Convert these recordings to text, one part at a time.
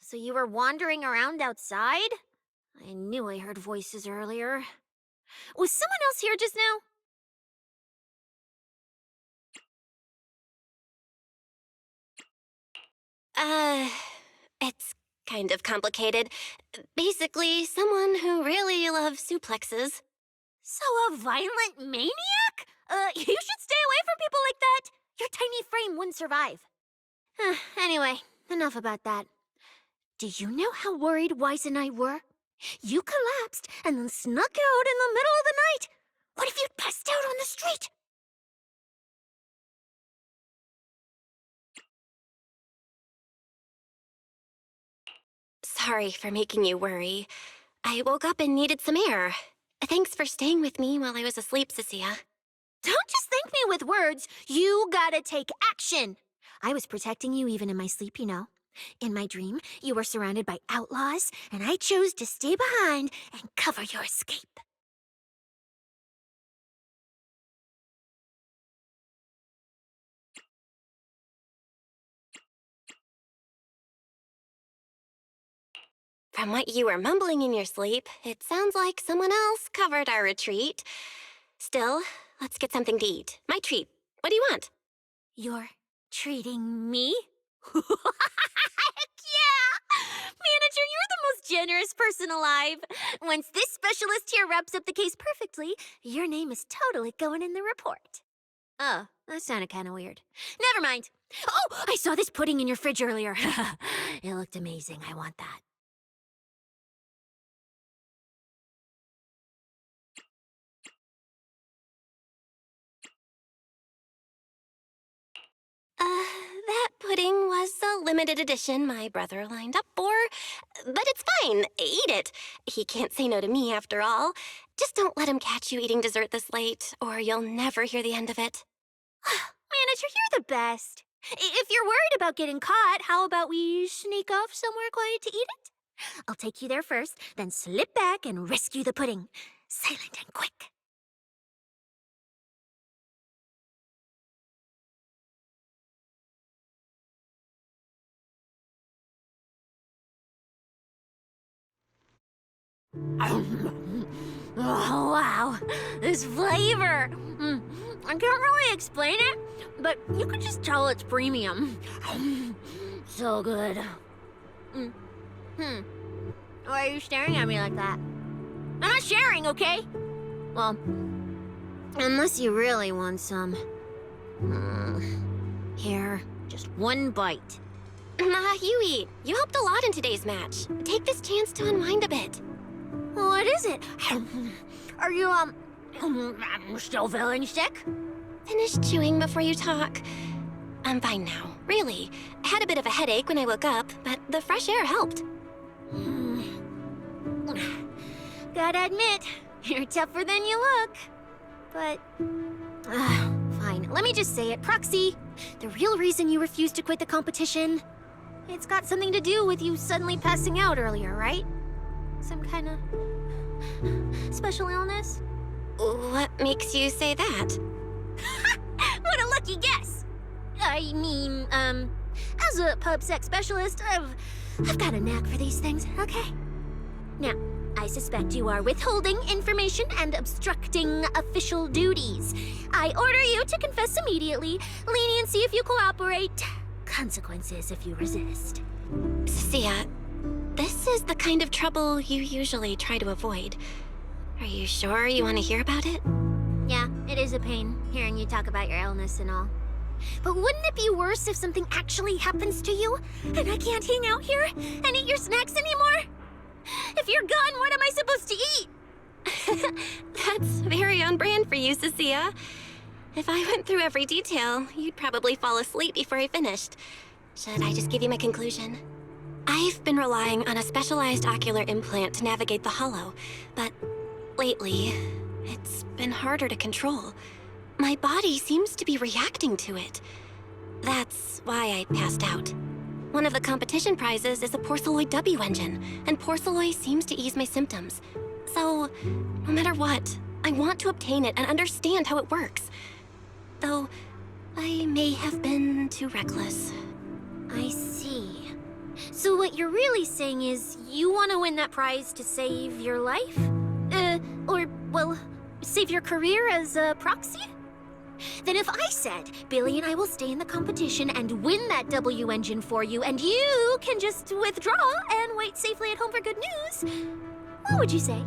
So you were wandering around outside? I knew I heard voices earlier. Was someone else here just now? Uh, it's kind of complicated. Basically, someone who really loves suplexes. So a violent maniac? You should stay away from people like that. Your tiny frame wouldn't survive. Anyway, enough about that. Do you know how worried Wise and I were? You collapsed and then snuck out in the middle of the night. What if you'd passed out on the street? Sorry for making you worry. I woke up and needed some air. Thanks for staying with me while I was asleep, Cecilia. Don't just thank me with words. You gotta take action. I was protecting you even in my sleep, you know. In my dream, you were surrounded by outlaws, and I chose to stay behind and cover your escape. From what you were mumbling in your sleep, it sounds like someone else covered our retreat. Still, let's get something to eat. My treat. What do you want? You're treating me? Heck yeah! Manager, you're the most generous person alive. Once this specialist here wraps up the case perfectly, your name is totally going in the report. Oh, that sounded kind of weird. Never mind. Oh, I saw this pudding in your fridge earlier. It looked amazing. I want that. That pudding was a limited edition my brother lined up for. But it's fine. Eat it. He can't say no to me after all. Just don't let him catch you eating dessert this late, or you'll never hear the end of it. Manager, you're the best. If you're worried about getting caught, how about we sneak off somewhere quiet to eat it? I'll take you there first, then slip back and rescue the pudding. Silent and quick. Oh, wow. This flavor. I can't really explain it, but you can just tell it's premium. So good. Why are you staring at me like that? I'm not sharing, okay? Well, unless you really want some. Here, just one bite. Nah, you eat. You helped a lot in today's match. Take this chance to unwind a bit. What is it? Are you, still feeling sick? Finish chewing before you talk. I'm fine now, really. I had a bit of a headache when I woke up, but the fresh air helped. Gotta admit, you're tougher than you look. But, fine. Let me just say it. Proxy, the real reason you refused to quit the competition, it's got something to do with you suddenly passing out earlier, right? Some kind of special illness? What makes you say that? What a lucky guess! I mean, as a pub sex specialist, I've got a knack for these things, okay? Now, I suspect you are withholding information and obstructing official duties. I order you to confess immediately, leniency if you cooperate, consequences if you resist. Cecilia, this is the kind of trouble you usually try to avoid. Are you sure you want to hear about it? Yeah, it is a pain, hearing you talk about your illness and all. But wouldn't it be worse if something actually happens to you, and I can't hang out here and eat your snacks anymore? If you're gone, what am I supposed to eat? That's very on brand for you, Cecilia. If I went through every detail, you'd probably fall asleep before I finished. Should I just give you my conclusion? I've been relying on a specialized ocular implant to navigate the hollow, but lately, it's been harder to control. My body seems to be reacting to it. That's why I passed out. One of the competition prizes is a Porceloid W engine, and Porceloid seems to ease my symptoms. So, no matter what, I want to obtain it and understand how it works. Though, I may have been too reckless. I see. So what you're really saying is you want to win that prize to save your life? Or, well, save your career as a proxy? Then if I said Billy and I will stay in the competition and win that W engine for you, and you can just withdraw and wait safely at home for good news, what would you say?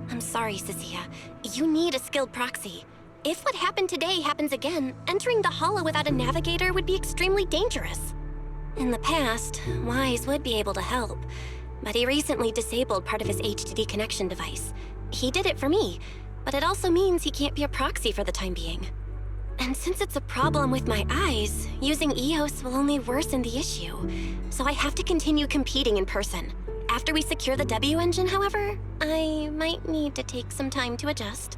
I'm sorry, Cecilia. You need a skilled proxy. If what happened today happens again, entering the hollow without a navigator would be extremely dangerous. In the past, Wise would be able to help, but he recently disabled part of his HDD connection device. He did it for me, but it also means he can't be a proxy for the time being. And since it's a problem with my eyes, using EOS will only worsen the issue. So I have to continue competing in person. After we secure the W engine, however, I might need to take some time to adjust.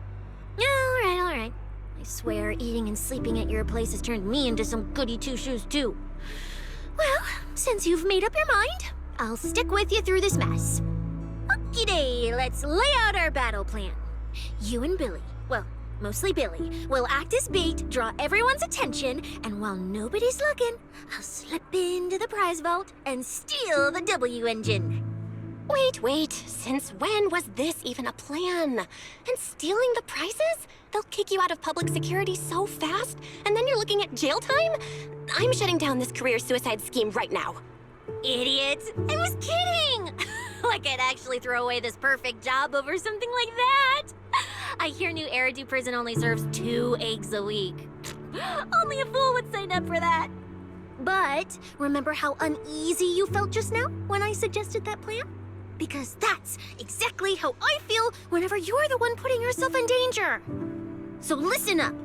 All right. I swear eating and sleeping at your place has turned me into some goody two-shoes too. Well, since you've made up your mind, I'll stick with you through this mess. Okie-day, let's lay out our battle plan. You and Billy, well, mostly Billy, will act as bait, draw everyone's attention, and while nobody's looking, I'll slip into the prize vault and steal the W engine. Wait, since when was this even a plan? And stealing the prizes? They'll kick you out of public security so fast, and then you're looking at jail time? I'm shutting down this career suicide scheme right now. Idiot! I was kidding! Like I'd actually throw away this perfect job over something like that! I hear New Eridu Prison only serves 2 eggs a week. Only a fool would sign up for that. But remember how uneasy you felt just now when I suggested that plan? Because that's exactly how I feel whenever you're the one putting yourself in danger. So listen up.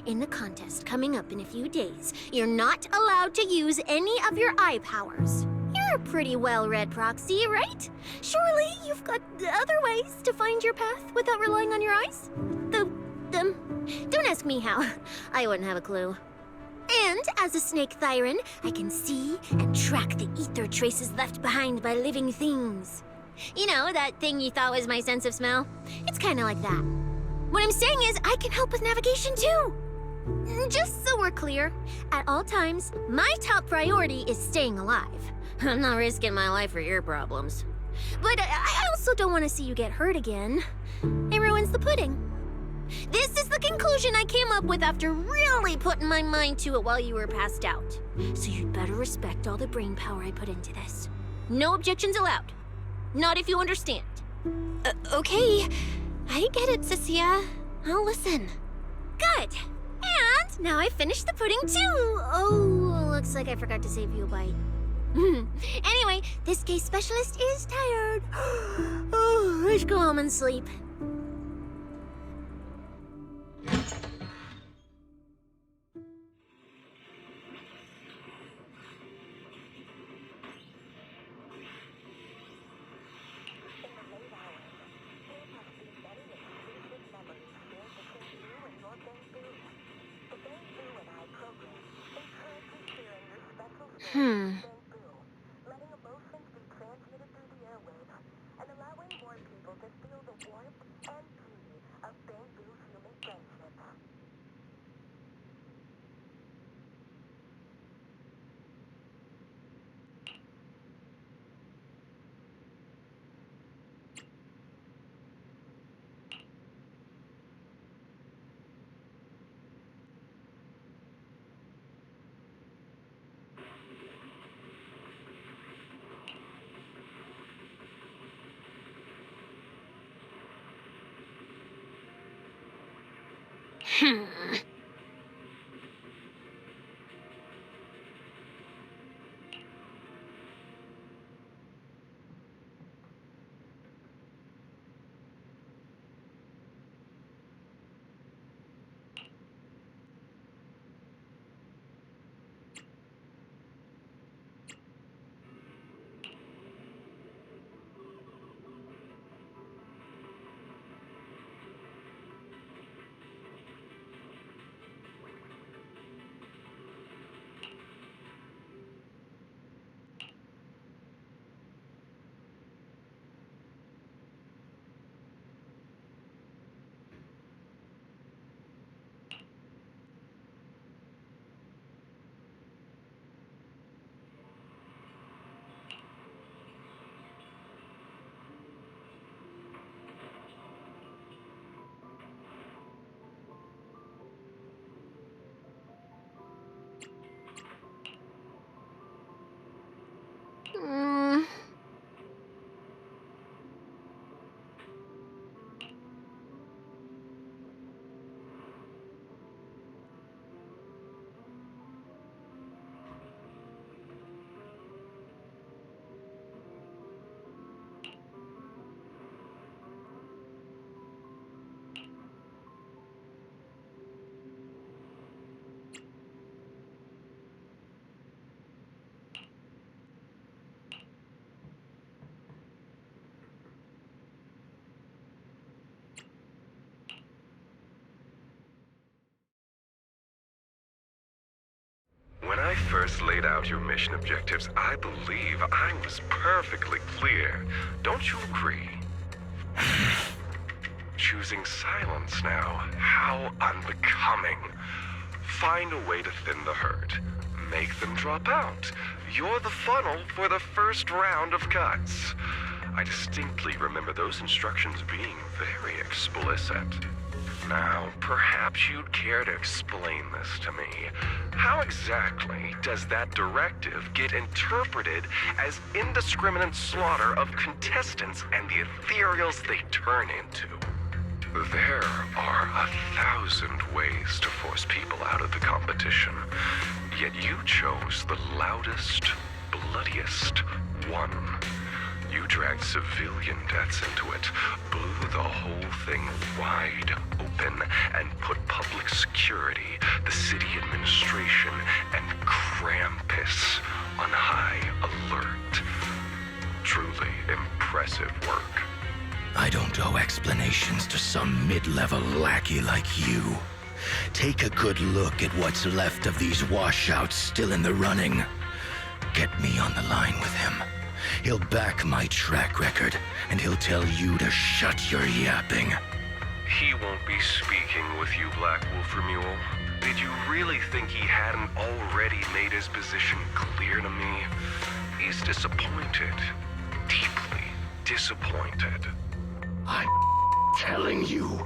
In the contest coming up in a few days, you're not allowed to use any of your eye powers. You're a pretty well-read proxy, right? Surely you've got other ways to find your path without relying on your eyes? Don't ask me how. I wouldn't have a clue. And as a snake Thyran, I can see and track the ether traces left behind by living things. You know, that thing you thought was my sense of smell? It's kind of like that. What I'm saying is I can help with navigation too. Just so we're clear, at all times, my top priority is staying alive. I'm not risking my life for your problems. But I also don't want to see you get hurt again. It ruins the pudding. This is the conclusion I came up with after really putting my mind to it while you were passed out. So you'd better respect all the brain power I put into this. No objections allowed. Not if you understand. Okay. I get it, Cecilia. I'll listen. Good. And now I finished the pudding too. Oh, looks like I forgot to save you a bite. Anyway, this case specialist is tired. Oh, I should go home and sleep. Letting emotions be transmitted through the airwaves and allowing more people to feel the warmth and beauty of bamboo human friendships. first laid out your mission objectives, I believe I was perfectly clear. Don't you agree? Choosing silence now. How unbecoming. Find a way to thin the herd. Make them drop out. You're the funnel for the first round of cuts. I distinctly remember those instructions being very explicit. Now, perhaps you'd care to explain this to me. How exactly does that directive get interpreted as indiscriminate slaughter of contestants and the ethereals they turn into? There are 1,000 ways to force people out of the competition, yet you chose the loudest, bloodiest one. You dragged civilian deaths into it, blew the whole thing wide open, and put public security, the city administration, and Krampus on high alert. Truly impressive work. I don't owe explanations to some mid-level lackey like you. Take a good look at what's left of these washouts still in the running. Get me on the line with him. He'll back my track record, and he'll tell you to shut your yapping. He won't be speaking with you, Black Wolf Mule. Did you really think he hadn't already made his position clear to me? He's disappointed. Deeply disappointed. I'm telling you,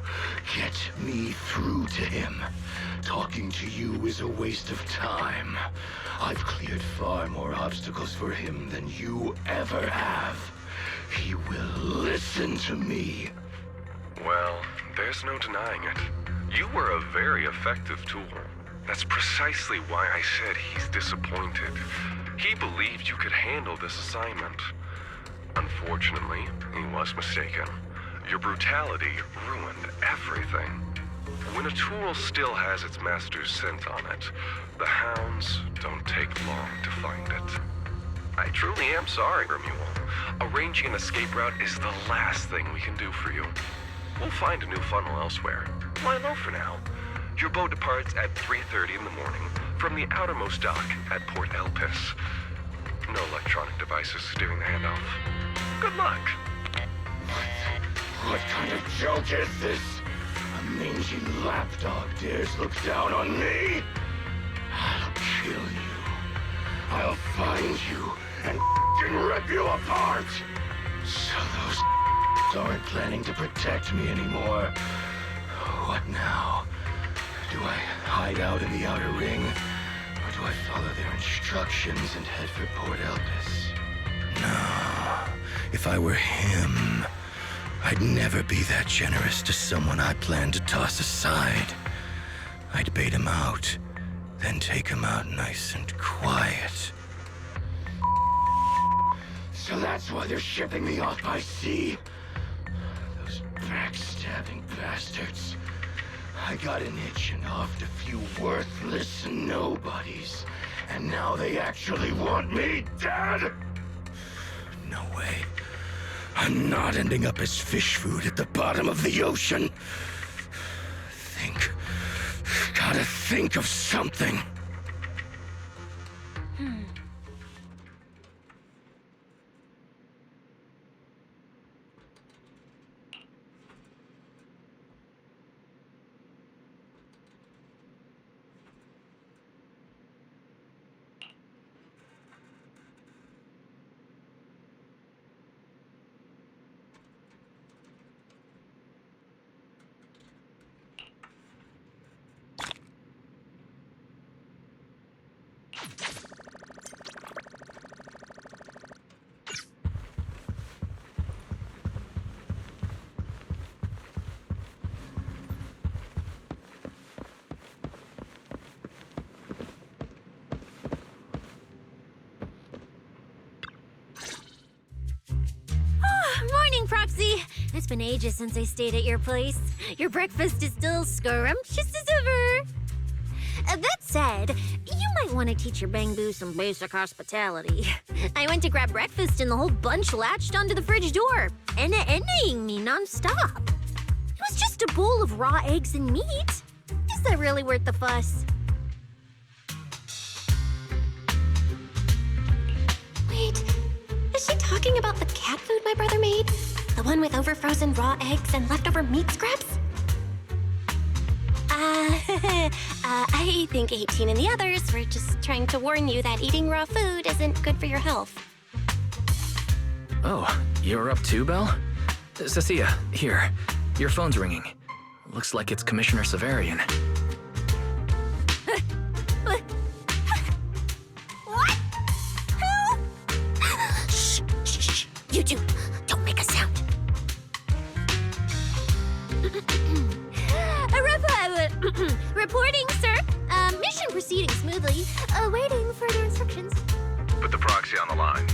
get me through to him. Talking to you is a waste of time. I've cleared far more obstacles for him than you ever have. He will listen to me. Well, there's no denying it. You were a very effective tool. That's precisely why I said he's disappointed. He believed you could handle this assignment. Unfortunately, he was mistaken. Your brutality ruined everything. When a tool still has its master's scent on it, the hounds don't take long to find it. I truly am sorry, Remuel. Arranging an escape route is the last thing we can do for you. We'll find a new funnel elsewhere. Lie low for now. Your boat departs at 3:30 in the morning from the outermost dock at Port Elpis. No electronic devices steering the handoff. Good luck. What kind of joke is this? A mangy lapdog dares look down on me? I'll kill you. I'll find you and f***ing rip you apart. So those aren't planning to protect me anymore. What now? Do I hide out in the outer ring? Or do I follow their instructions and head for Port Elpis? No. If I were him, I'd never be that generous to someone I plan to toss aside. I'd bait him out, then take him out nice and quiet. So that's why they're shipping me off by sea. Those backstabbing bastards. I got an itch and offed a few worthless nobodies, and now they actually want me dead? No way. I'm not ending up as fish food at the bottom of the ocean. Gotta think of something. Morning, Proxy. It's been ages since I stayed at your place. Your breakfast is still scrumptious as ever. That said, you might want to teach your Bangbu some basic hospitality. I went to grab breakfast and the whole bunch latched onto the fridge door, enna-ennaing me nonstop. It was just a bowl of raw eggs and meat. Is that really worth the fuss? Wait, is she talking about the cat food my brother made? The one with overfrozen raw eggs and leftover meat scraps? I think 18 and the others were just trying to warn you that eating raw food isn't good for your health. Oh, you're up too, Belle? Cecilia, here. Your phone's ringing. Looks like it's Commissioner Severian. What? Who? Shh, shh, shh. You two, don't make a sound. Reporting, sir. Mission proceeding smoothly. Waiting further instructions. Put the proxy on the line.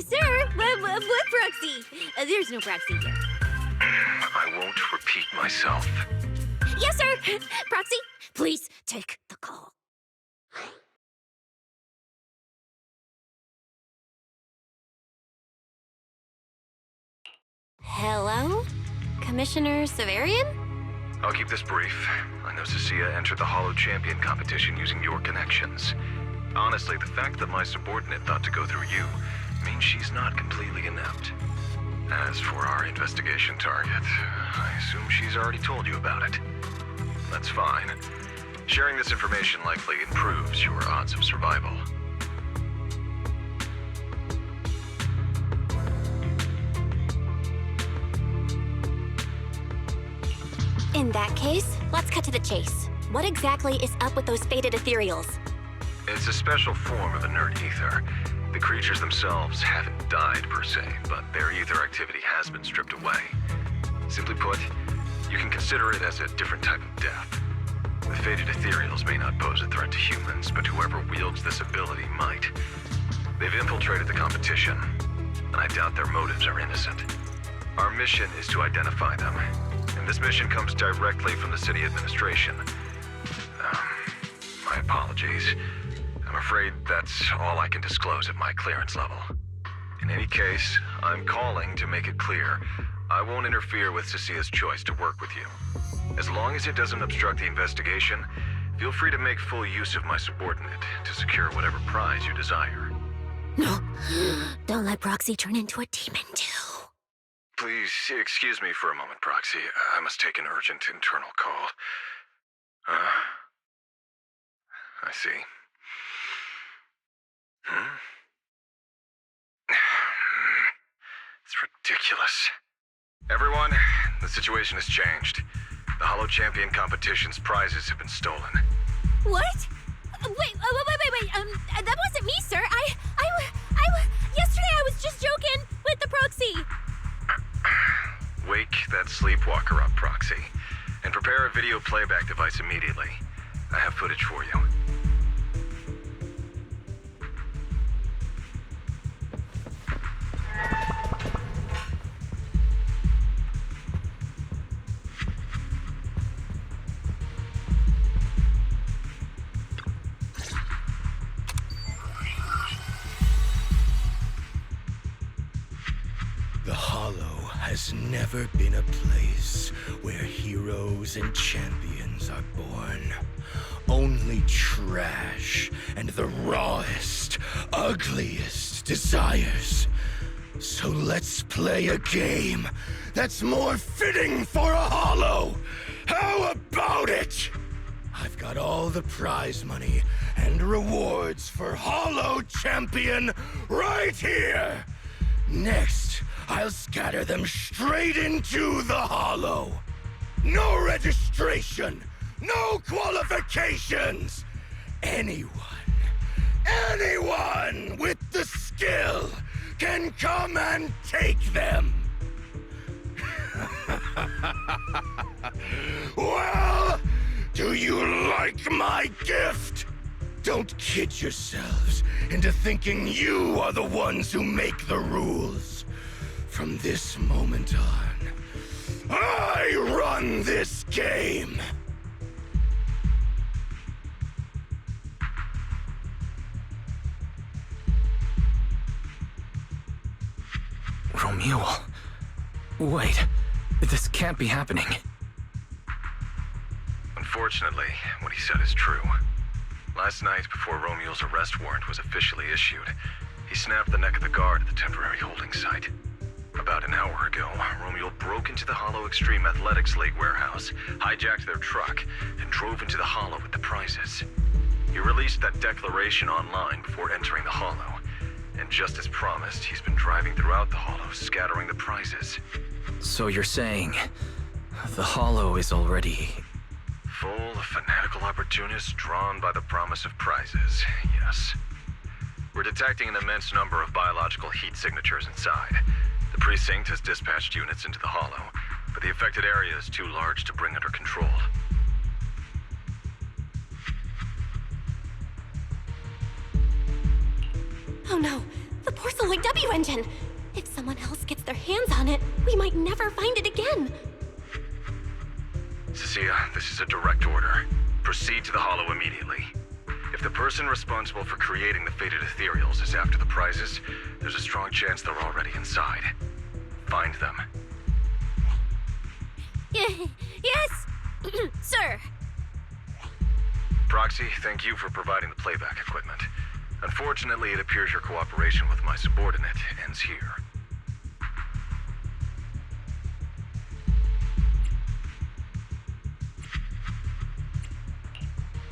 Sir, what proxy? There's no proxy here. I won't repeat myself. Yes, sir. Proxy, please take the call. Hello? Commissioner Severian? I'll keep this brief. I know Cecilia entered the Hollow Champion competition using your connections. Honestly, the fact that my subordinate thought to go through you means she's not completely inept. As for our investigation target, I assume she's already told you about it. That's fine. Sharing this information likely improves your odds of survival. In that case, let's cut to the chase. What exactly is up with those faded ethereals? It's a special form of inert ether. The creatures themselves haven't died per se, but their ether activity has been stripped away. Simply put, you can consider it as a different type of death. The faded ethereals may not pose a threat to humans, but whoever wields this ability might. They've infiltrated the competition, and I doubt their motives are innocent. Our mission is to identify them, and this mission comes directly from the city administration. My apologies. I'm afraid that's all I can disclose at my clearance level. In any case, I'm calling to make it clear I won't interfere with Cecilia's choice to work with you. As long as it doesn't obstruct the investigation, feel free to make full use of my subordinate to secure whatever prize you desire. No, don't let Proxy turn into a demon, too. Please excuse me for a moment, Proxy. I must take an urgent internal call. I see. It's ridiculous. Everyone, the situation has changed. The Hollow Champion competition's prizes have been stolen. What? Wait, that wasn't me, sir. Yesterday I was just joking with the Proxy. Wake that sleepwalker up, Proxy, and prepare a video playback device immediately. I have footage for you. The Hollow has never been a place where heroes and champions are born. Only trash and the rawest, ugliest desires. So let's play a game that's more fitting for a Hollow. How about it? I've got all the prize money and rewards for Hollow Champion right here. Next, I'll scatter them straight into the Hollow. No registration, no qualifications. Anyone with the skill can come and take them. Well, do you like my gift? Don't kid yourselves into thinking you are the ones who make the rules. From this moment on, I run this game. Romule. Wait, this can't be happening. Unfortunately, what he said is true. Last night, before Romeo's arrest warrant was officially issued, he snapped the neck of the guard at the temporary holding site. About an hour ago, Romeo broke into the Hollow Extreme Athletics League warehouse, hijacked their truck, and drove into the Hollow with the prizes. He released that declaration online before entering the Hollow, and just as promised, he's been driving throughout the Hollow, scattering the prizes. So you're saying the Hollow is already... Full of fanatical opportunists drawn by the promise of prizes, yes. We're detecting an immense number of biological heat signatures inside. The precinct has dispatched units into the Hollow, but the affected area is too large to bring under control. Oh no, the Porceloid W engine! If someone else gets their hands on it, we might never find it again. Cecilia, this is a direct order. Proceed to the Hollow immediately. If the person responsible for creating the fated ethereals is after the prizes, there's a strong chance they're already inside. Find them. Yes, sir. Proxy, thank you for providing the playback equipment. Unfortunately, it appears your cooperation with my subordinate ends here.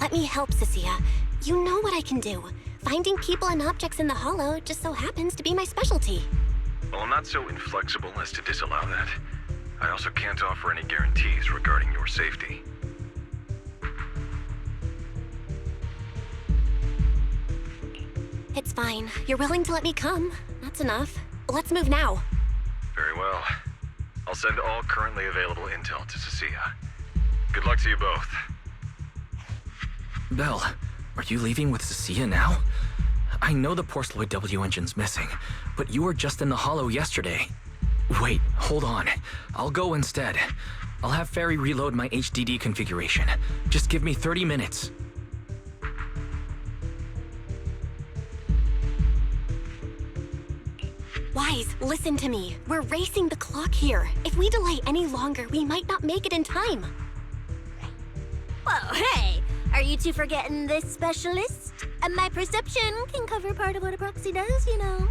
Let me help, Cecilia. You know what I can do. Finding people and objects in the Hollow just so happens to be my specialty. Well, I'm not so inflexible as to disallow that. I also can't offer any guarantees regarding your safety. It's fine. You're willing to let me come. That's enough. Let's move now. Very well. I'll send all currently available intel to Cecilia. Good luck to you both. Belle, are you leaving with Cecilia now? I know the Porceloid W engine's missing, but you were just in the Hollow yesterday. Wait, hold on. I'll go instead. I'll have Ferry reload my HDD configuration. Just give me 30 minutes. Wise, listen to me. We're racing the clock here. If we delay any longer, we might not make it in time. Whoa, hey! Are you two forgetting this specialist? My perception can cover part of what a proxy does, you know.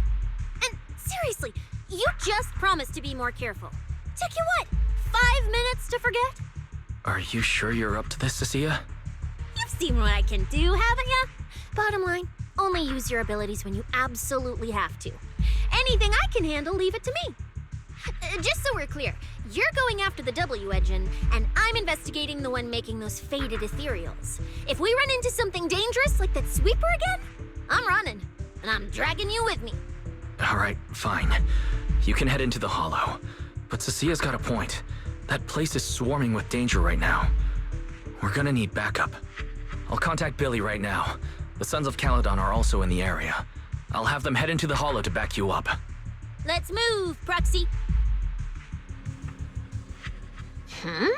And seriously, you just promised to be more careful. Took you what, 5 minutes to forget? Are you sure you're up to this, Cecilia? You've seen what I can do, haven't you? Bottom line, only use your abilities when you absolutely have to. Anything I can handle, leave it to me. Just so we're clear, you're going after the W engine, and I'm investigating the one making those faded ethereals. If we run into something dangerous like that sweeper again, I'm running, and I'm dragging you with me. All right, fine. You can head into the Hollow. But Cecilia's got a point. That place is swarming with danger right now. We're gonna need backup. I'll contact Billy right now. The Sons of Caledon are also in the area. I'll have them head into the Hollow to back you up. Let's move, Proxy. Huh?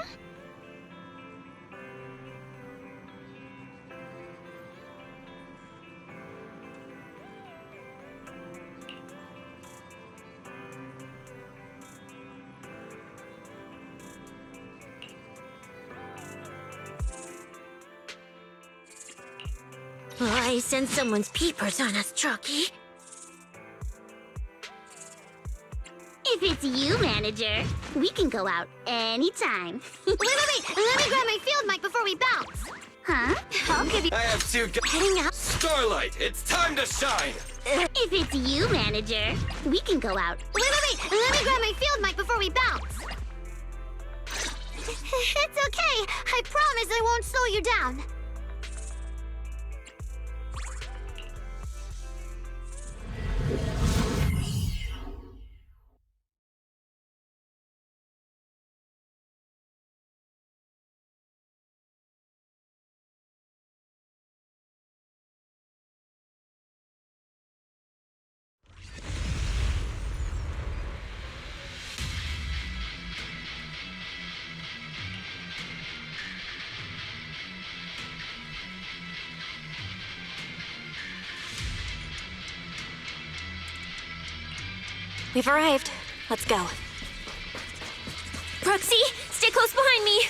I sense someone's peepers on us, Trucky. If it's you, manager, we can go out anytime. Wait! Let me grab my field mic before we bounce. Huh? I'll give you... I have two Heading out. Starlight, it's time to shine! If it's you, manager, we can go out. Wait! Let me grab my field mic before we bounce. It's okay. I promise I won't slow you down. We've arrived. Let's go. Proxy, stay close behind me.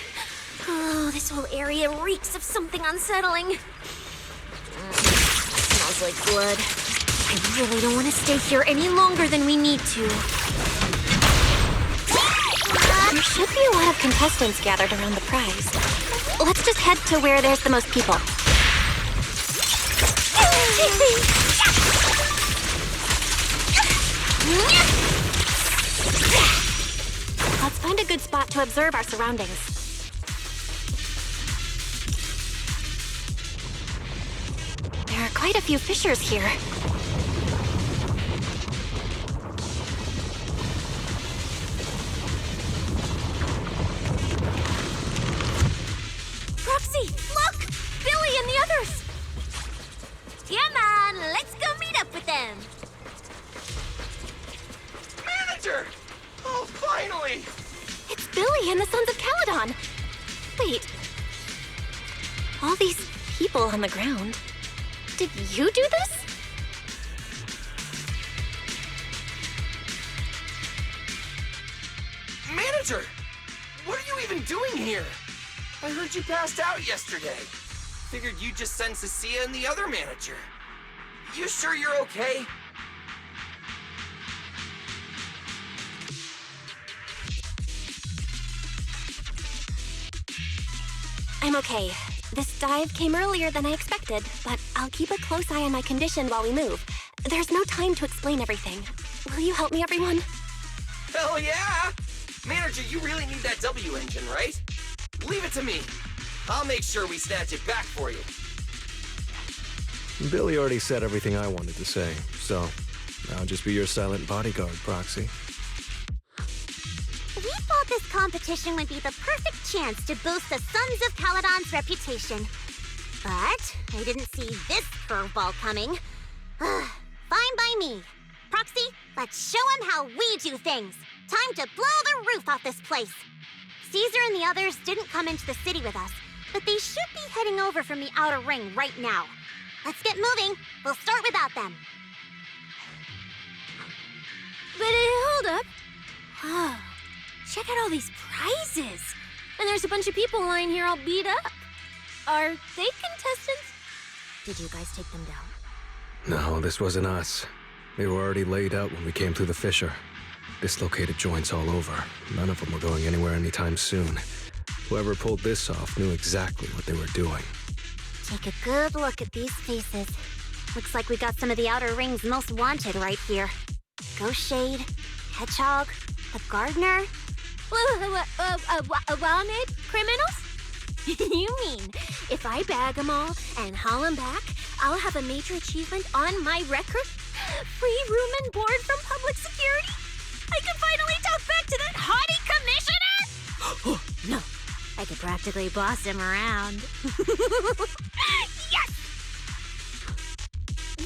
Oh, this whole area reeks of something unsettling. like blood. I really don't want to stay here any longer than we need to. There should be a lot of contestants gathered around the prize. Let's just head to where there's the most people. Let's find a good spot to observe our surroundings. There are quite a few fissures here. Roxy, look! Billy and the others! Come on, let's go meet up with them. Manager! Oh, finally! It's Billy and the Sons of Caledon! Wait. All these people on the ground. Did you do this? Manager! What are you even doing here? I heard you passed out yesterday. Figured you'd just send Cecilia and the other manager. You sure you're okay? I'm okay. This dive came earlier than I expected, but I'll keep a close eye on my condition while we move. There's no time to explain everything. Will you help me, everyone? Hell yeah! Manager, you really need that W engine, right? Leave it to me. I'll make sure we snatch it back for you. Billy already said everything I wanted to say, so I'll just be your silent bodyguard, Proxy. We thought this competition would be the perfect chance to boost the Sons of Caledon's reputation. But I didn't see this curveball coming. Fine by me. Proxy, let's show them how we do things. Time to blow the roof off this place. Caesar and the others didn't come into the city with us, but they should be heading over from the outer ring right now. Let's get moving. We'll start without them. But hold up. Oh, check out all these prizes. And there's a bunch of people lying here all beat up. Are they contestants? Did you guys take them down? No, this wasn't us. They were already laid out when we came through the fissure. Dislocated joints all over. None of them were going anywhere anytime soon. Whoever pulled this off knew exactly what they were doing. Take a good look at these faces. Looks like we got some of the outer ring's most wanted right here. Ghost Shade, Hedgehog, the Gardener. Wanted criminals? You mean, if I bag them all and haul them back, I'll have a major achievement on my record? Free room and board from public security? I can finally talk back to that haughty commissioner? No, I could practically boss him around. Yes!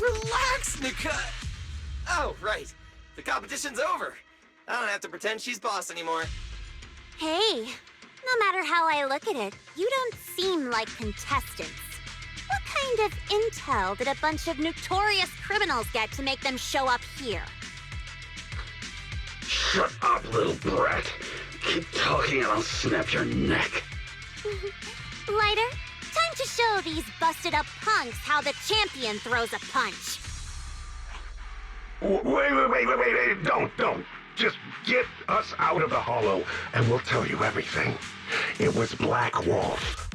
Relax, Nika! Oh, right. The competition's over. I don't have to pretend she's boss anymore. Hey, no matter how I look at it, you don't seem like contestants. What kind of intel did a bunch of notorious criminals get to make them show up here? Shut up, little brat. Keep talking and I'll snap your neck. Lighter, time to show these busted up punks how the champion throws a punch. Wait. Don't. Just get us out of the hollow and we'll tell you everything. It was Black Wolf.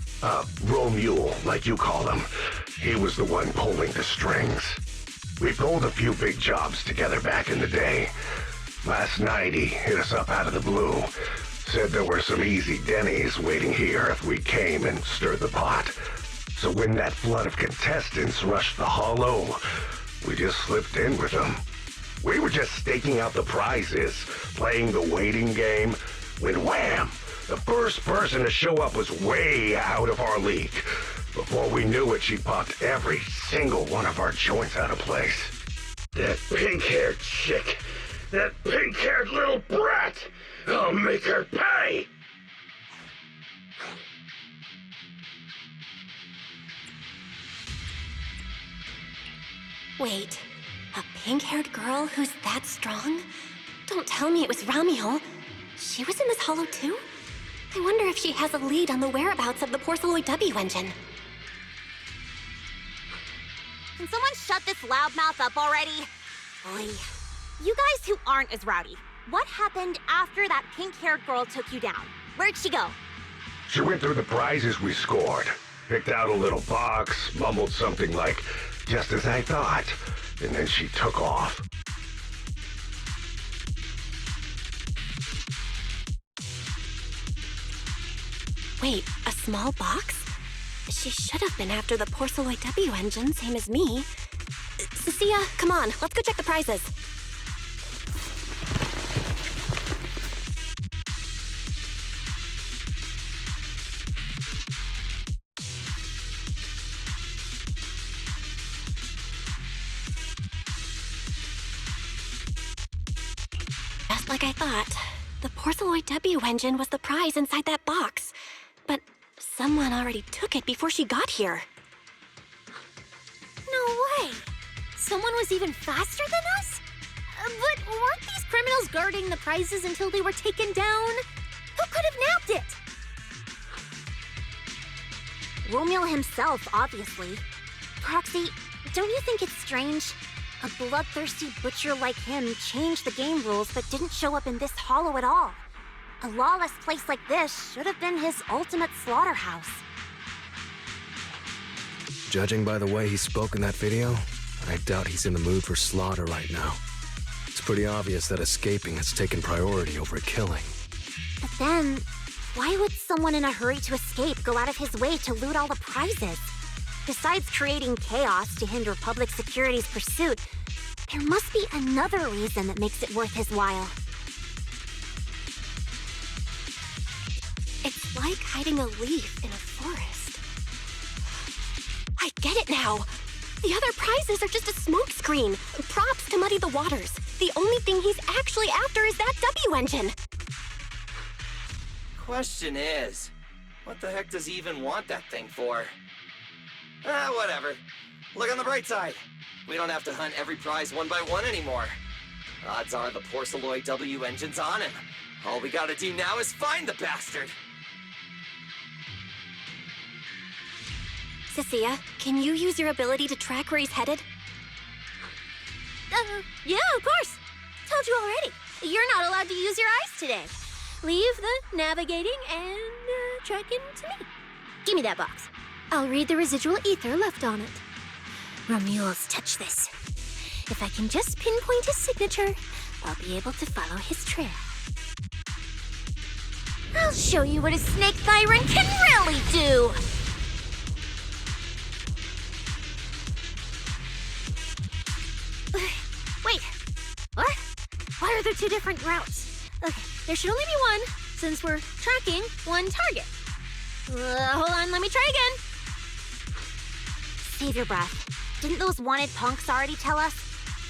Romule, like you call him. He was the one pulling the strings. We pulled a few big jobs together back in the day. Last night he hit us up out of the blue. Said there were some easy Denny's waiting here if we came and stirred the pot. So when that flood of contestants rushed the hollow, we just slipped in with them. We were just staking out the prizes, playing the waiting game, when wham! The first person to show up was way out of our league. Before we knew it, she popped every single one of our joints out of place. That pink-haired chick! That pink-haired little brat! I'll make her pay! Wait, a pink-haired girl who's that strong? Don't tell me it was Ramiel. She was in this hollow too? I wonder if she has a lead on the whereabouts of the Porceloid W engine. can someone shut this loudmouth up already? Oy. You guys who aren't as rowdy, what happened after that pink-haired girl took you down? Where'd she go? She went through the prizes we scored, picked out a little box, mumbled something like, "just as I thought," and then she took off. Wait, a small box? She should have been after the Porceloid W engine, same as me. Cecilia, come on, let's go check the prizes. Just like I thought, the Porceloid W engine was the prize inside that box. But someone already took it before she got here. No way! Someone was even faster than us? But weren't these criminals guarding the prizes until they were taken down? Who could have nabbed it? Romeo himself, obviously. Proxy, don't you think it's strange? A bloodthirsty butcher like him changed the game rules but didn't show up in this hollow at all. A lawless place like this should have been his ultimate slaughterhouse. Judging by the way he spoke in that video, I doubt he's in the mood for slaughter right now. It's pretty obvious that escaping has taken priority over killing. But then, why would someone in a hurry to escape go out of his way to loot all the prizes? Besides creating chaos to hinder public security's pursuit, there must be another reason that makes it worth his while. It's like hiding a leaf in a forest. I get it now. The other prizes are just a smokescreen, props to muddy the waters. The only thing he's actually after is that W engine. Question is, what the heck does he even want that thing for? Whatever. Look on the bright side. We don't have to hunt every prize one by one anymore. Odds are the Porceloid W engine's on him. All we gotta do now is find the bastard. Cecilia, can you use your ability to track where he's headed? Yeah, of course. Told you already. You're not allowed to use your eyes today. Leave the navigating and tracking to me. Give me that box. I'll read the residual ether left on it. Romuald's touch this. If I can just pinpoint his signature, I'll be able to follow his trail. I'll show you what a snake tyrant can really do! Wait, what? Why are there two different routes? Okay, there should only be one, since we're tracking one target. Hold on, let me try again. Save your breath. Didn't those wanted punks already tell us?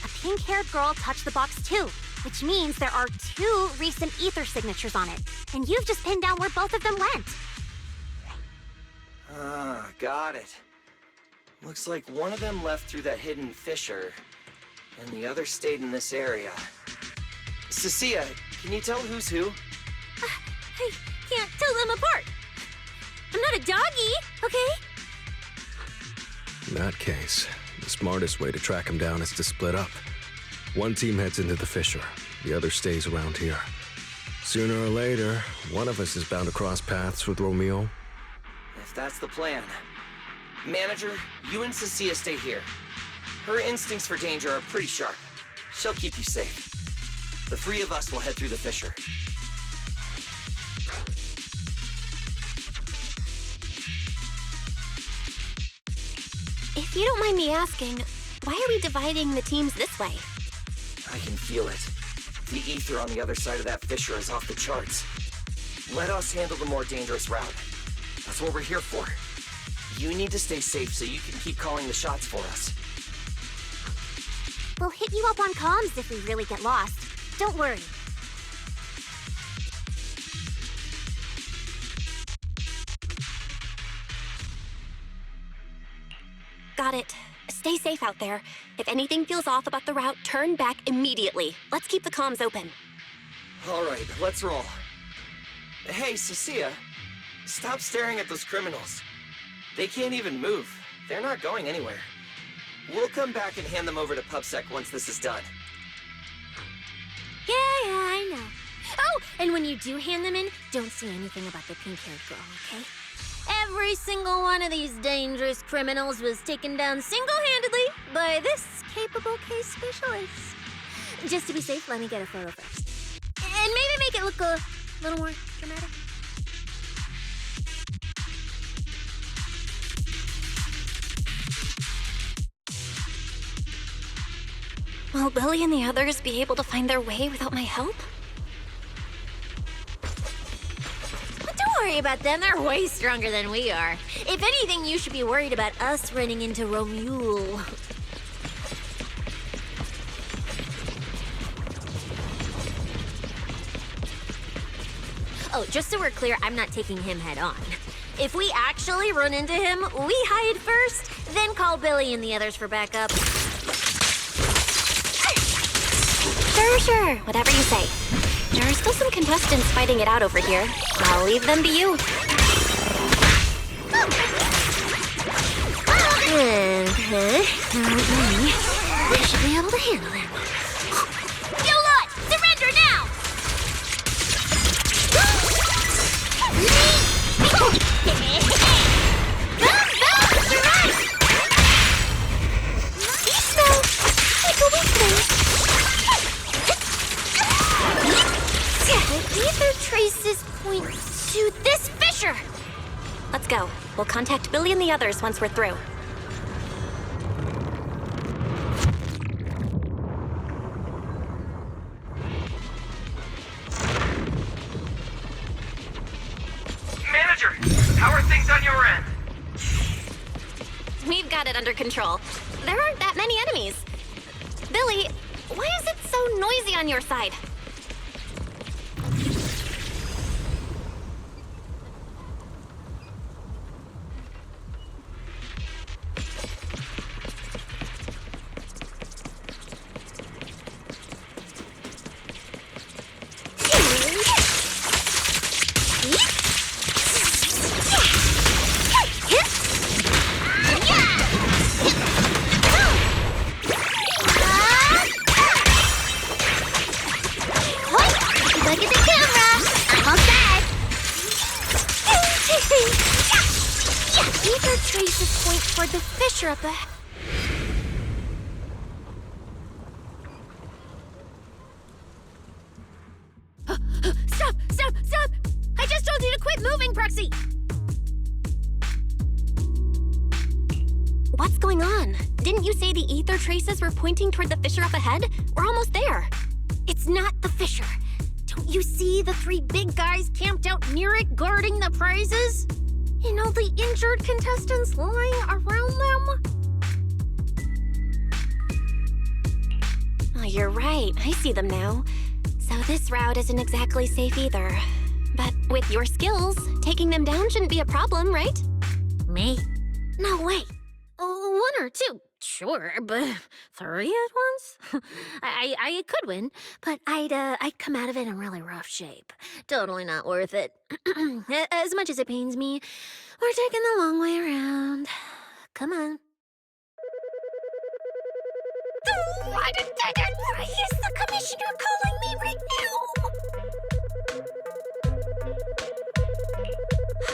A pink-haired girl touched the box too, which means there are two recent ether signatures on it. And you've just pinned down where both of them went. Got it. Looks like one of them left through that hidden fissure, and the other stayed in this area. Cecilia, can you tell who's who? I can't tell them apart. I'm not a doggy, okay? In that case, the smartest way to track him down is to split up. One team heads into the fissure, the other stays around here. Sooner or later, one of us is bound to cross paths with Romeo. If that's the plan. Manager, you and Cecilia stay here. Her instincts for danger are pretty sharp. She'll keep you safe. The three of us will head through the fissure. If you don't mind me asking, why are we dividing the teams this way? I can feel it. The ether on the other side of that fissure is off the charts. Let us handle the more dangerous route. That's what we're here for. You need to stay safe so you can keep calling the shots for us. We'll hit you up on comms if we really get lost. Don't worry. Got it. Stay safe out there. If anything feels off about the route, turn back immediately. Let's keep the comms open. All right, let's roll. Hey, Cecilia, stop staring at those criminals. They can't even move. They're not going anywhere. We'll come back and hand them over to PubSec once this is done. Yeah, I know. Oh, and when you do hand them in, don't say anything about the pink-haired girl, okay? Every single one of these dangerous criminals was taken down single-handedly by this capable case specialist. Just to be safe, let me get a photo first. And maybe make it look a little more dramatic. Will Billy and the others be able to find their way without my help? But don't worry about them, they're way stronger than we are. If anything, you should be worried about us running into Romule. Oh, just so we're clear, I'm not taking him head on. If we actually run into him, we hide first, then call Billy and the others for backup. Sure. Whatever you say. There are still some contestants fighting it out over here. I'll leave them to you. I should be able to handle him. You lot, surrender now! Ether traces point to this fissure! Let's go. We'll contact Billy and the others once we're through. Manager, how are things on your end? We've got it under control. There aren't that many enemies. Billy, why is it so noisy on your side? Traces point toward the fissure up ahead. Stop! I just told you to quit moving, Proxy! What's going on? Didn't you say the ether traces were pointing toward the fissure up ahead? We're almost there. It's not the fissure. Don't you see the three big guys camped out near it guarding the prizes? And all the injured contestants lying around them? Oh, you're right. I see them now. So this route isn't exactly safe either. But with your skills, taking them down shouldn't be a problem, right? Me? No way. One or two, sure, but three at once? I could win, but I'd come out of it in really rough shape. Totally not worth it. As much as it pains me, we're taking the long way around. Come on. Why is the commissioner calling me right now?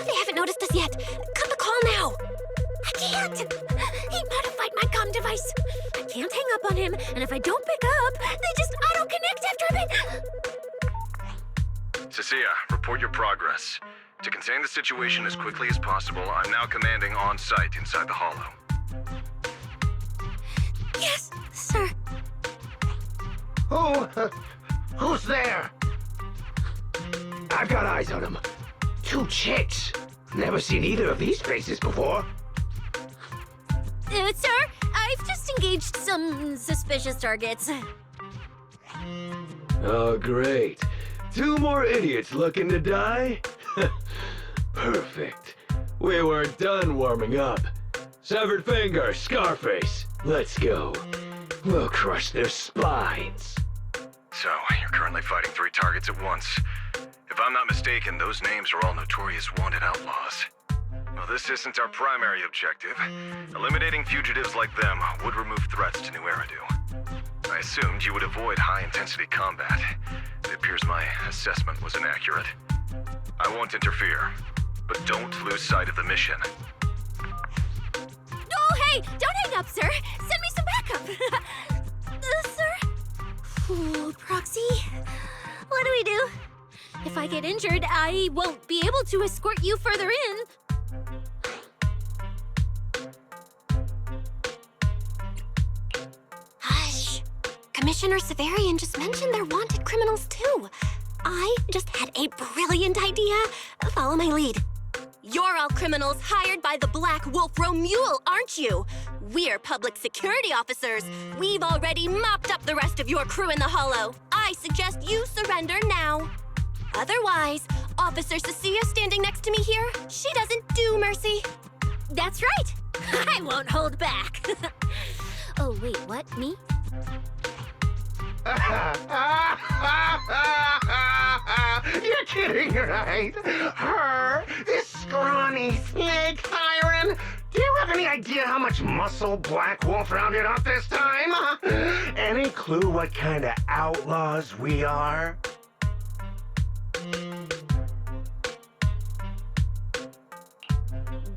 They haven't noticed us yet. Cut the call now. I can't! He modified my comm device! I can't hang up on him, and if I don't pick up, they just auto-connect after a bit! Cecilia, report your progress. To contain the situation as quickly as possible, I'm now commanding on-site inside the hollow. Yes, sir. Who's there? I've got eyes on them. Two chicks. Never seen either of these faces before. Sir, I've just engaged some suspicious targets. Oh, great. Two more idiots looking to die? Perfect. We weren't done warming up. Severed finger, Scarface. Let's go. We'll crush their spines. So, you're currently fighting 3 targets at once. If I'm not mistaken, those names are all notorious wanted outlaws. Well, this isn't our primary objective. Eliminating fugitives like them would remove threats to New Eridu. I assumed you would avoid high-intensity combat. It appears my assessment was inaccurate. I won't interfere, but don't lose sight of the mission. Oh, hey! Don't hang up, sir! Send me some backup! Sir? Ooh, Proxy, what do we do? If I get injured, I won't be able to escort you further in. Hush. Commissioner Severian just mentioned they're wanted criminals too. I just had a brilliant idea. Follow my lead. You're all criminals hired by the Black Wolf Romule, aren't you? We're public security officers. We've already mopped up the rest of your crew in the Hollow. I suggest you surrender now. Otherwise, Officer Cecilia standing next to me here, she doesn't do mercy. That's right. I won't hold back. Oh, wait, what? Me? You're kidding, right? Her? This scrawny snake siren? Do you have any idea how much muscle Black Wolf rounded up this time? Any clue what kind of outlaws we are?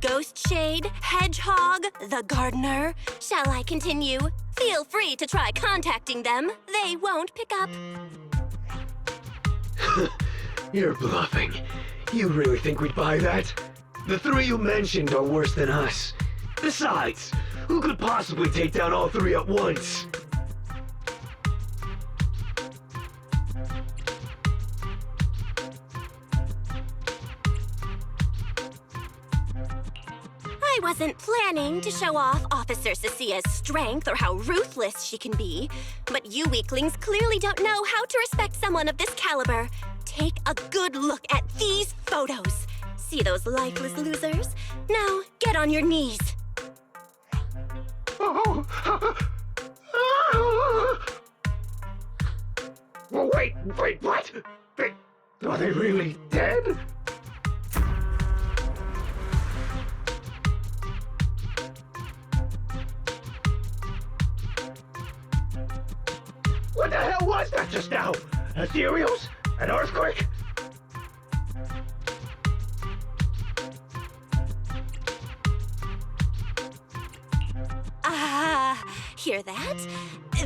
Ghost Shade, Hedgehog, the Gardener. Shall I continue? Feel free to try contacting them. They won't pick up. You're bluffing. You really think we'd buy that? The three you mentioned are worse than us. Besides, who could possibly take down all three at once? I wasn't planning to show off Officer Cecia's strength or how ruthless she can be, but you weaklings clearly don't know how to respect someone of this caliber. Take a good look at these photos. See those lifeless losers? Now, get on your knees. Oh. Wait, what? Are they really dead? What the hell was that just now? Ethereals? An earthquake? Hear that?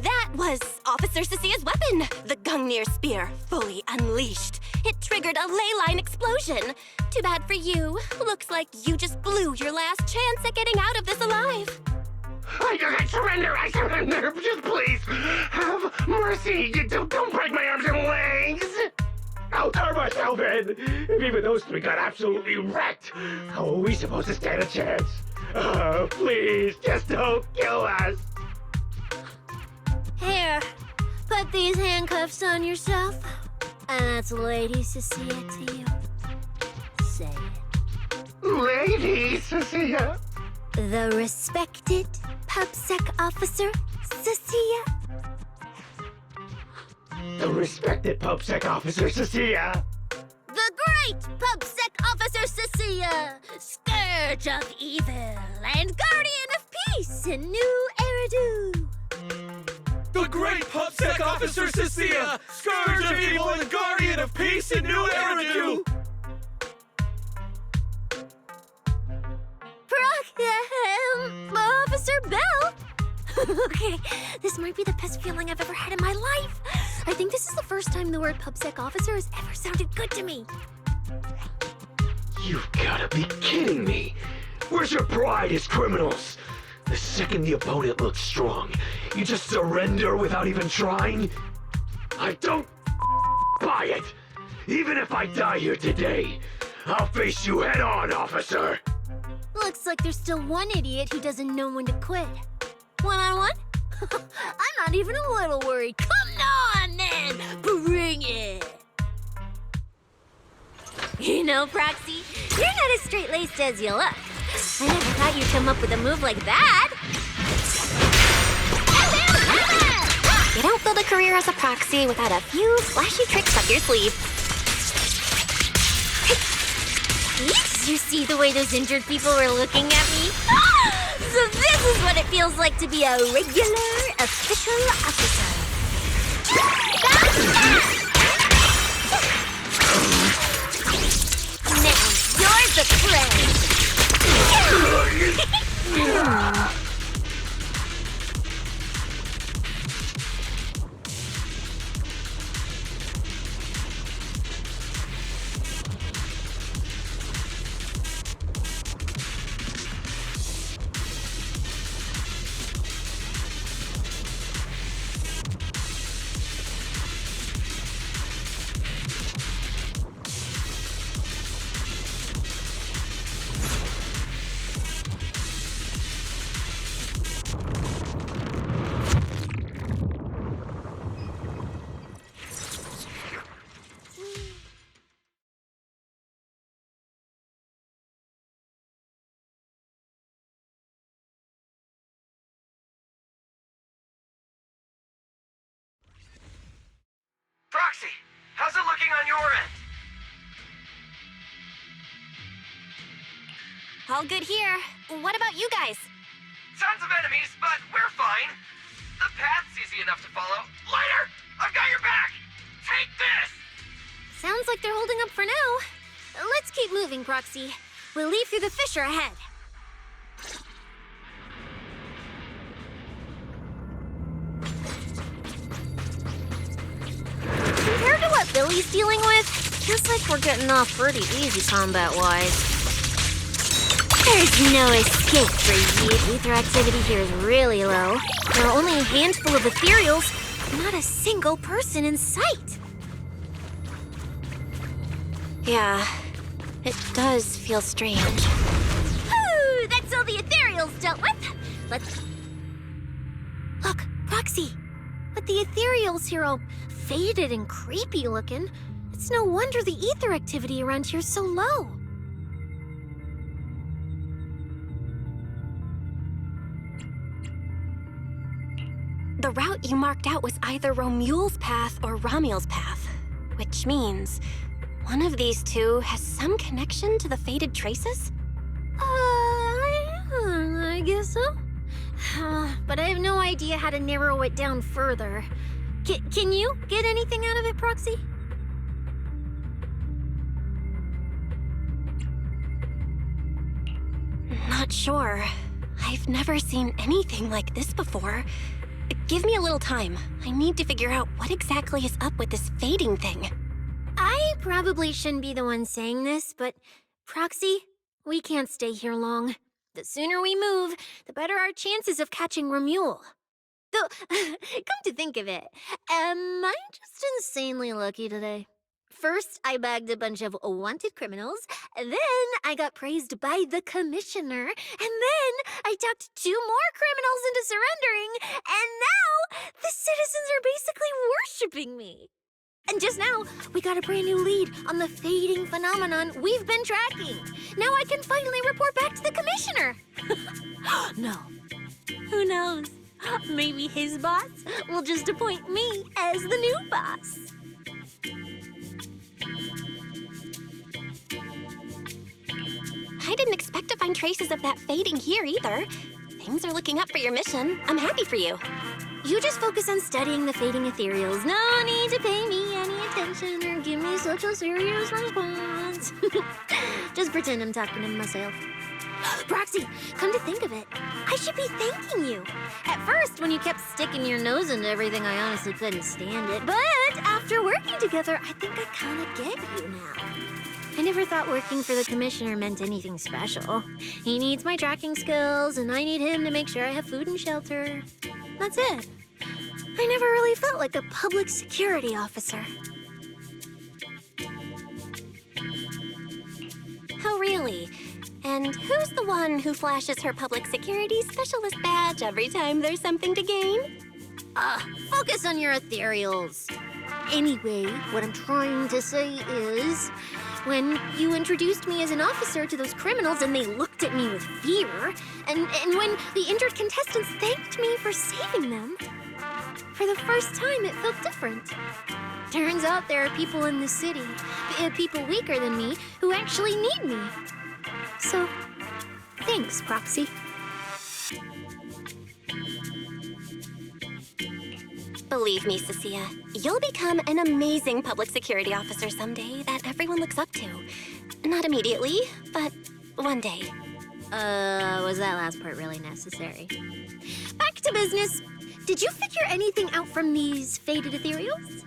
That was Officer Cecia's weapon, the Gungnir Spear, fully unleashed. It triggered a ley line explosion. Too bad for you. Looks like you just blew your last chance at getting out of this alive. I surrender, just please, have mercy, don't break my arms and legs! I'll turn myself in, if even those three got absolutely wrecked, how are we supposed to stand a chance? Please, just don't kill us! Here, put these handcuffs on yourself. And that's Lady Cecilia to you. Say it. Lady Cecilia? The respected PubSec officer, Cecilia. The respected PubSec officer, Cecilia. The great PubSec officer, Cecilia. Scourge of evil and guardian of peace in New Eridu. The great PubSec officer, Cecilia. Scourge of evil and guardian of peace in New Eridu. Officer Bell? Okay, this might be the best feeling I've ever had in my life. I think this is the first time the word PubSec officer has ever sounded good to me. You've gotta be kidding me! Where's your pride as criminals? The second the opponent looks strong, you just surrender without even trying? I don't buy it! Even if I die here today, I'll face you head on, officer! Looks like there's still one idiot who doesn't know when to quit. One-on-one? I'm not even a little worried. Come on, then! Bring it! You know, Proxy, you're not as straight-laced as you look. I never thought you'd come up with a move like that. You don't build a career as a proxy without a few flashy tricks up your sleeve. Yes! Did you see the way those injured people were looking at me? So this is what it feels like to be a regular official officer. Now you're the prey. Proxy, how's it looking on your end? All good here. What about you guys? Tons of enemies, but we're fine. The path's easy enough to follow. Lighter, I've got your back. Take this! Sounds like they're holding up for now. Let's keep moving, Proxy. We'll leave through the fissure ahead. Compared to what Billy's dealing with, feels like we're getting off pretty easy combat-wise. There's no escape for you. Ether activity here is really low. There are only a handful of ethereals, not a single person in sight. Yeah, it does feel strange. Ooh, that's all the ethereals dealt with. Let's... Look, Proxy. But the ethereals here all faded and creepy looking. It's no wonder the ether activity around here is so low. The route you marked out was either Romule's path or Ramiel's path, which means one of these two has some connection to the faded traces? I guess so. But I have no idea how to narrow it down further. Can you get anything out of it, Proxy? Not sure. I've never seen anything like this before. Give me a little time. I need to figure out what exactly is up with this fading thing. I probably shouldn't be the one saying this, but Proxy, we can't stay here long. The sooner we move, the better our chances of catching Romule. Though, come to think of it, am I just insanely lucky today? First, I bagged a bunch of wanted criminals, then I got praised by the commissioner, and then I talked 2 more criminals into surrendering, and now the citizens are basically worshipping me. And just now, we got a brand new lead on the fading phenomenon we've been tracking. Now I can finally report back to the commissioner. No. Who knows? Maybe his boss will just appoint me as the new boss. I didn't expect to find traces of that fading here either. Things are looking up for your mission. I'm happy for you. You just focus on studying the fading ethereals. No need to pay me any attention or give me such a serious response. Just pretend I'm talking to myself. Proxy, come to think of it, I should be thanking you. At first, when you kept sticking your nose into everything, I honestly couldn't stand it. But after working together, I think I kind of get you now. I never thought working for the commissioner meant anything special. He needs my tracking skills, and I need him to make sure I have food and shelter. That's it. I never really felt like a public security officer. Oh, really? And who's the one who flashes her public security specialist badge every time there's something to gain? Focus on your ethereals. Anyway, what I'm trying to say is, when you introduced me as an officer to those criminals and they looked at me with fear, and when the injured contestants thanked me for saving them, for the first time it felt different. Turns out there are people in the city, people weaker than me, who actually need me. So, thanks, Proxy. Believe me, Cecilia, you'll become an amazing public security officer someday that everyone looks up to. Not immediately, but one day. Was that last part really necessary? Back to business. Did you figure anything out from these faded ethereals?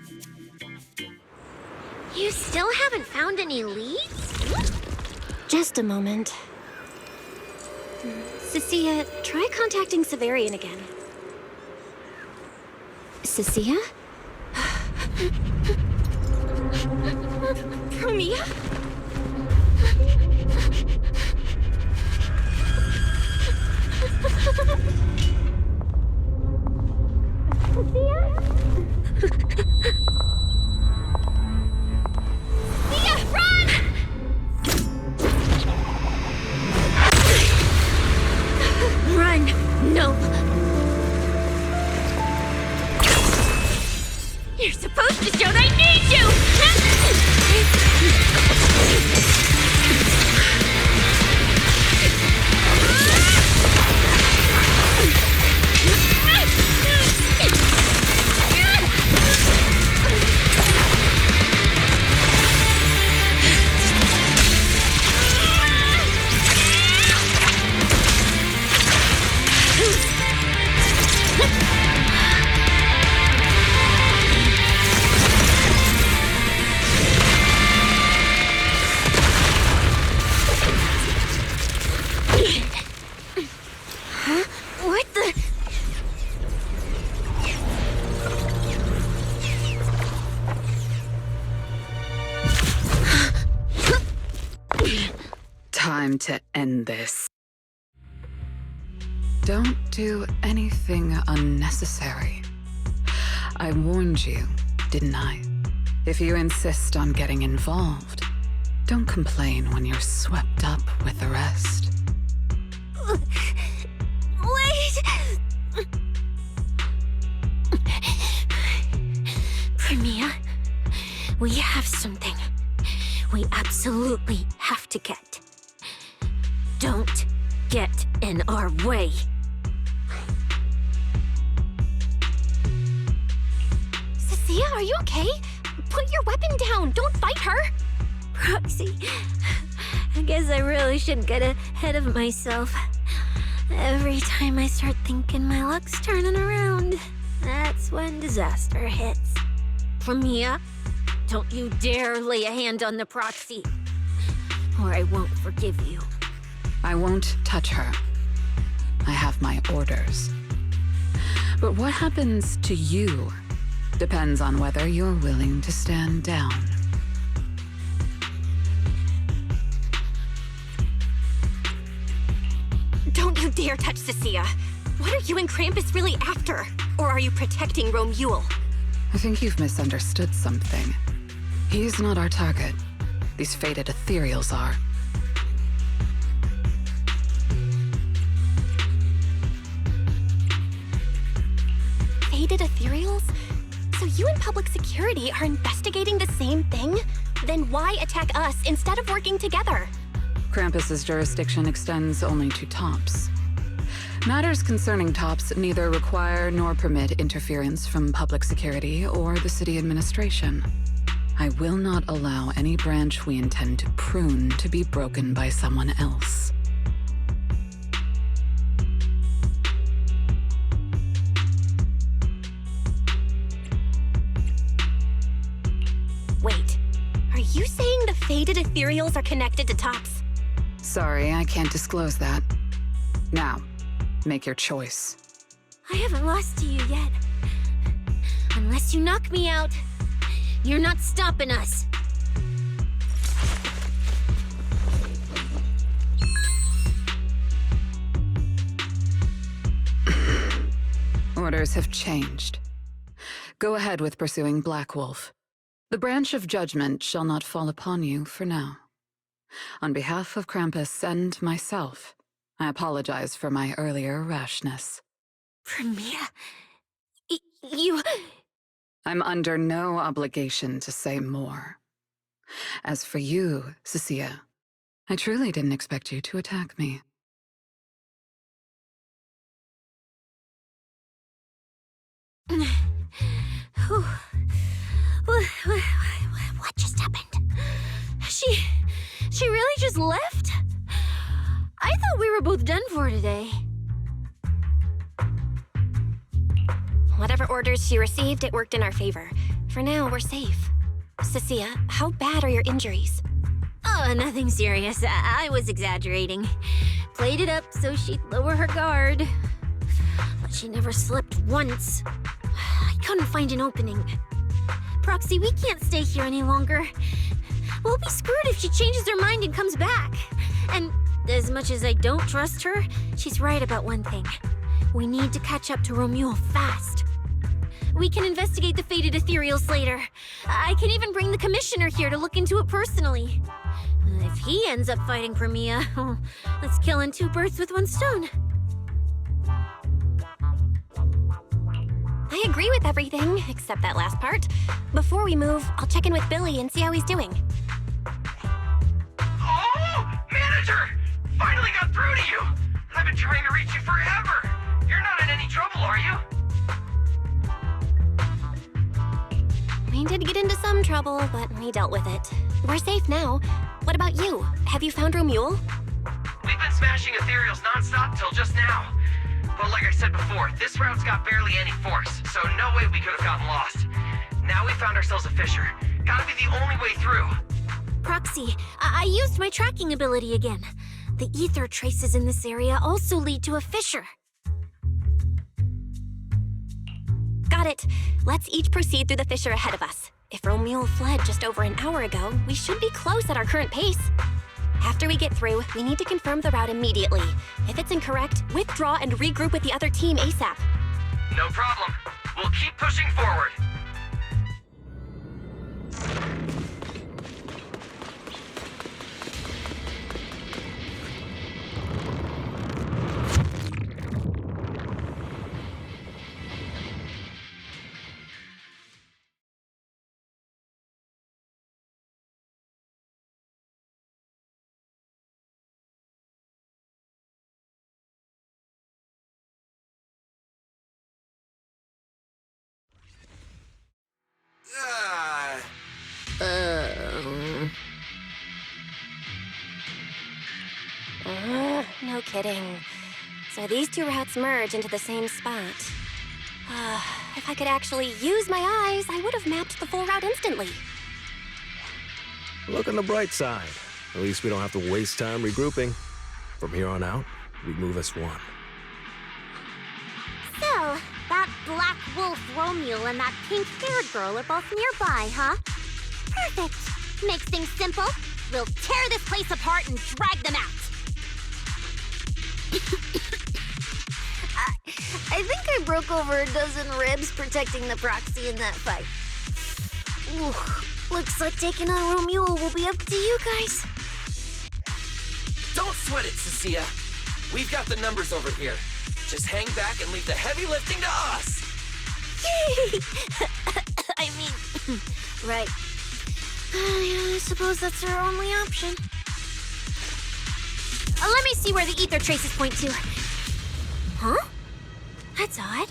You still haven't found any leads? Just a moment. Cecilia, try contacting Severian again. Cecilia? Romeo? Run! No! You're supposed to show I need you! What the? Time to end this. Don't do anything unnecessary. I warned you, didn't I? If you insist on getting involved, don't complain when you're swept up with the rest. Wait! Premia, we have something we absolutely have to get. Don't get in our way. Cecilia, are you okay? Put your weapon down. Don't fight her. Proxy, I guess I really shouldn't get ahead of myself. Every time I start thinking my luck's turning around, that's when disaster hits. Premia, don't you dare lay a hand on the Proxy, or I won't forgive you. I won't touch her. I have my orders. But what happens to you depends on whether you're willing to stand down. Don't you dare touch Cecilia. What are you and Krampus really after? Or are you protecting Romuald? I think you've misunderstood something. He's not our target. These faded ethereals are. Faded ethereals? So you and public security are investigating the same thing? Then why attack us instead of working together? Krampus's jurisdiction extends only to tops. Matters concerning tops neither require nor permit interference from public security or the city administration. I will not allow any branch we intend to prune to be broken by someone else. Wait, are you saying the faded ethereals are connected to tops? Sorry, I can't disclose that. Now, make your choice. I haven't lost to you yet. Unless you knock me out, you're not stopping us. Orders have changed. Go ahead with pursuing Black Wolf. The branch of judgment shall not fall upon you for now. On behalf of Krampus and myself, I apologize for my earlier rashness. Premia, you... I'm under no obligation to say more. As for you, Cecilia, I truly didn't expect you to attack me. What just happened? She really just left? I thought we were both done for today. Whatever orders she received, it worked in our favor. For now, we're safe. Cecilia, how bad are your injuries? Oh, nothing serious. I was exaggerating. Played it up so she'd lower her guard. But she never slipped once. I couldn't find an opening. Proxy, we can't stay here any longer. We'll be screwed if she changes her mind and comes back. And as much as I don't trust her, she's right about one thing. We need to catch up to Romule fast. We can investigate the fated ethereals later. I can even bring the commissioner here to look into it personally. If he ends up fighting for Mia, let's kill 2 birds with 1 stone. I agree with everything, except that last part. Before we move, I'll check in with Billy and see how he's doing. Oh, manager! Finally got through to you! I've been trying to reach you forever! You're not in any trouble, are you? We did get into some trouble, but we dealt with it. We're safe now. What about you? Have you found Romule? We've been smashing ethereals non-stop till just now. But like I said before, this route's got barely any force, so no way we could have gotten lost. Now we found ourselves a fissure. Gotta be the only way through. Proxy, I used my tracking ability again. The ether traces in this area also lead to a fissure. Got it. Let's each proceed through the fissure ahead of us. If Romule fled just over an hour ago, we should be close at our current pace. After we get through, we need to confirm the route immediately. If it's incorrect, withdraw and regroup with the other team ASAP. No problem. We'll keep pushing forward. No kidding. So these 2 routes merge into the same spot. If I could actually use my eyes, I would have mapped the full route instantly. Look on the bright side. At least we don't have to waste time regrouping. From here on out, we move as one. So, that black wolf Romule and that pink-haired girl are both nearby, huh? Perfect. Makes things simple. We'll tear this place apart and drag them out. I think I broke over a dozen ribs protecting the proxy in that fight. Ooh, looks like taking on Romule will be up to you guys. Don't sweat it, Cecilia. We've got the numbers over here. Just hang back and leave the heavy lifting to us. I mean, right. Yeah, I suppose that's our only option. Let me see where the ether traces point to. Huh? That's odd.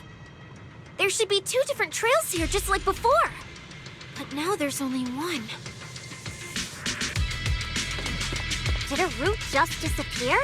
There should be 2 different trails here, just like before. But now there's only one. Did a route just disappear?